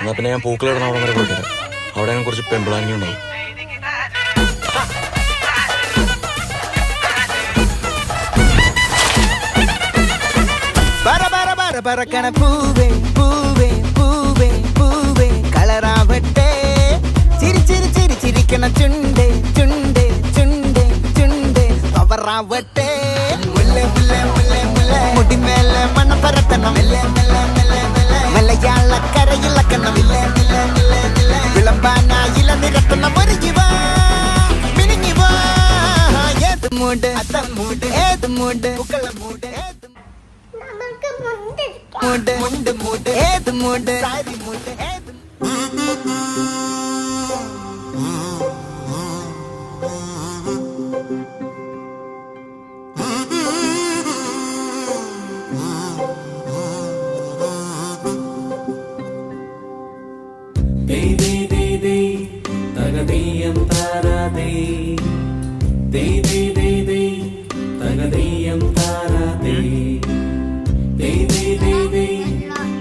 എന്നാ പിന്നെ ഞാൻ പൂക്കളിടണ അവിടെ വരെ പോയിട്ട് അവിടെ ഞാൻ കുറച്ച് പെമ്പിളാനി ഉണ്ടാവും. പറക്കണ പൂവേ പൂവേ പൂവേ പൂവേ കളറാവട്ടെ ചിരി ചിരി ചിരി ചിരിക്കണ ചുണ്ടേ ചുണ്ടേ ചുണ്ടേ ചുണ്ടേ പവറാവട്ടെ മുല്ല മുല്ല മുല്ല മുല്ല മുടിമേലെ മണ്ണ പരത്തണം മലയാള കരയിളക്കണം വിളമ്പാനായില നിരത്തണം ഒരുങ്ങി വാ മിനിങ്ങി വാ ഏത് മൂട് അത്തം മൂട് ഏത് മൂട് പൂക്കള മൂട് മുണ്ട് മുണ്ട് മുണ്ട് ഏത് മുണ്ട് സാരി മുണ്ട് ഏത് തകതീയം താരാതേ തകതീയം താരാതേ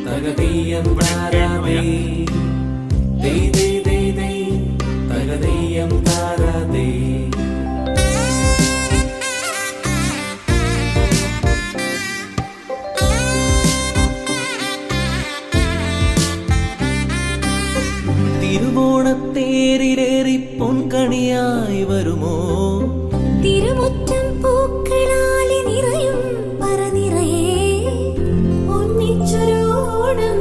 തകതീയം താരാതേ തകതീയം താരാതേ. തിരുവോണത്തേരിലേറി പൊൻകണിയായി വരുമോ തിരുമുറ്റം പൂക്കളാലി നിറയും പറനിറയേ ഒന്നിച്ചൊരോണം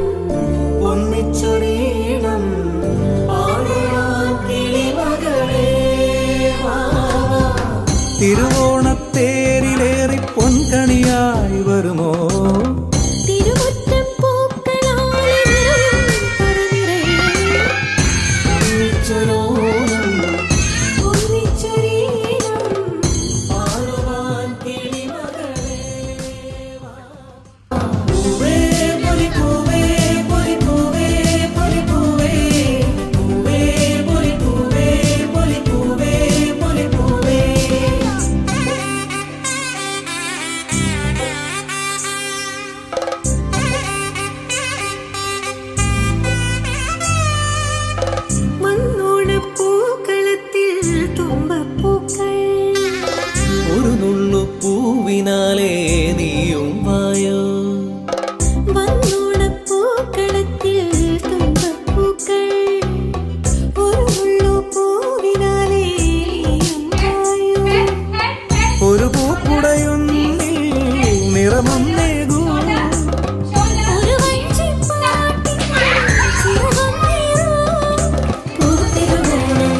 ഒന്നിച്ചൊരീണം പാടുവാൻ കിളിമകളേ വാ. തിരുവോണത്തേരിലേറി പൊൻകണിയായി വരുമോ തിരുമുറ്റം പൂക്കളാലി നിറയും പറനിറയേ ഒന്നിച്ചൊരോണം ഒന്നിച്ചൊരീണം പാടുവാൻ കിളിമകളേ വാ. പൂവേ പൊലിപ്പൂവേ പൊലിപ്പൂവേ പൊലിപ്പൂവേ പൂവേ പൊലിപ്പൂവേ പൊലിപ്പൂവേ പൊലിപ്പൂവേ. മണ്ണോണപ്പൂക്കളത്തിൽ തുമ്പപ്പൂക്കൾ ഒരു നുള്ളു പൂവിനാലേ നീയും വായോ വന്നോണപ്പൂക്കളത്തിൽ തുമ്പപ്പൂക്കൾ ഒരു മുള്ളു പൂവിനാലേ നീയുണ്ടായോ ഒരു പൂക്കുടയൊന്നിൽ നിറമൊന്നേകൂ ഒരു വഞ്ചിപ്പാട്ടിൽ ചിറകും നീറൂ പൂത്തിരുവോണം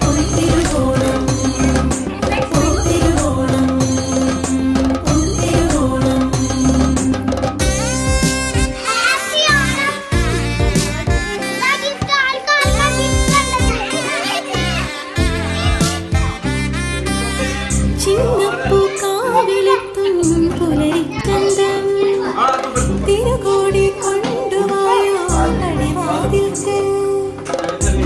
പൂത്തിരുവോണം പൂത്തിരുവോണം പൂത്തിരുവോണം. ചിന്നപ്പൂക്കാവിലെത്തും പുലരിക്കണ്ടം തിരുകോടി കൊണ്ടുവായോ പടിവാതിൽക്കൽ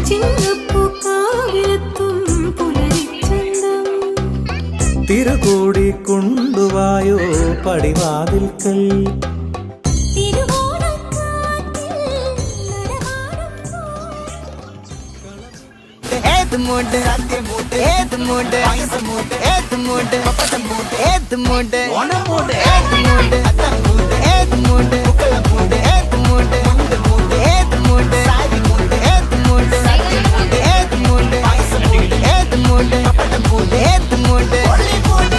ചിന്നപ്പൂക്കാവിലെത്തും പുലരിക്കണ്ടം തിരുകൂടി കൊണ്ടുവായോ പടിവാതിൽക്കൽ തിരുവോണക്കാറ്റിൽ നടമാടുമ്പോൾ ഏത് മൂട് സദ്യമൂട് ഏത് മൂട് പായസമൂട് ഏത് മൂട് പപ്പടമൂട് ഏത് മൂട് ഓണമൂട് ഏത് മൂട് അത്തമൂട് ഏത് മൂട് പൂക്കളമൂട് ഏത് മൂട് മുണ്ട് മൂട് ഏത് മൂട് സാരി മൂട് ഏത് മൂട് സദ്യമൂട് ഏത് മൂട് പായസമൂട് ഏത് മൂട് പപ്പടമൂട് ഏത് മൂട് ഒളിമൂട്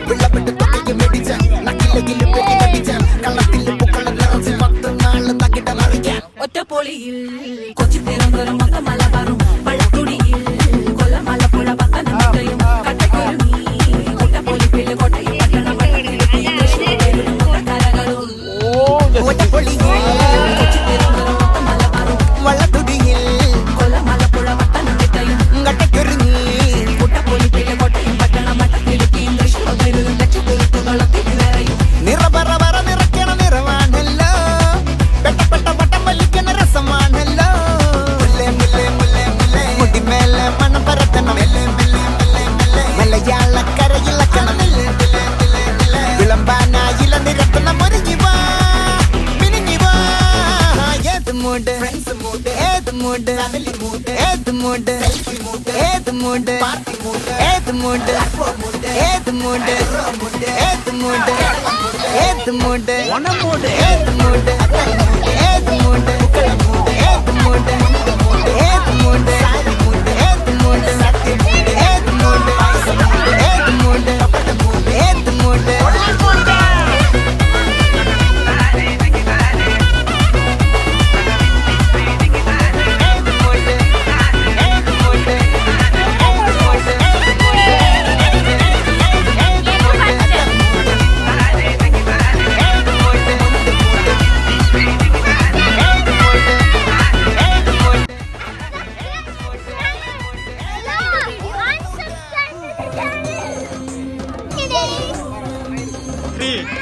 വെള്ളപ്പെട്ട് തൊക്കയ്ക്ക് മെടിച്ച നക്കിലെങ്കിലും പെട്ടി കടിച്ച കള്ളത്തിൽ പൂക്കള നിറച്ച് 10 നാള് തകിട്ട മറിക്കാൻ ഒറ്റപ്പൊളിയിൽ കൊച്ചി തിരുവനന്തപുരം മൊത്ത മലബാറും പഴക്കുടിയിൽ കൊല്ലം മലപ്പുഴ പത്തനംതിട്ടയും കട്ടക്കൊരുങ്ങി കുട്ടപ്പൊലിപ്പില് കോട്ടയം പട്ടണം കരകളും ഒറ്റപ്പൊളിയിൽ കൊച്ചി തിരുവനന്തപുരം മൊത്ത മലബാറും വള്ളത്തുടിയിൽ കൊല്ലം മലപ്പുഴ പത്തനംതിട്ടയും കട്ടക്കൊരുങ്ങി കുട്ടപ്പൊലിപ്പില് കോട്ടയം പട്ടണം മട്ടക്കിഴക്കിയും തൃശ്ശൂരും ലക്ഷത്തുരുത്തുകളത്തിൽ നിറയും നിറപറ പറ നിറയ്ക്കണ നിറവാണല്ലോ പെട്ടപ്പെട്ട പട്ടം വലിക്കണ രസമാണല്ലോ മുല്ലേ മുല്ലേ mood, family mood, eighth mood, selfie mood, eighth mood, party mood, eighth mood, eighth mood, eighth mood, eighth mood, one mood, eighth mood, eighth mood, eighth mood, eighth mood, eighth mood, eighth mood, eighth mood, eighth mood, eighth mood, eighth mood. Hello,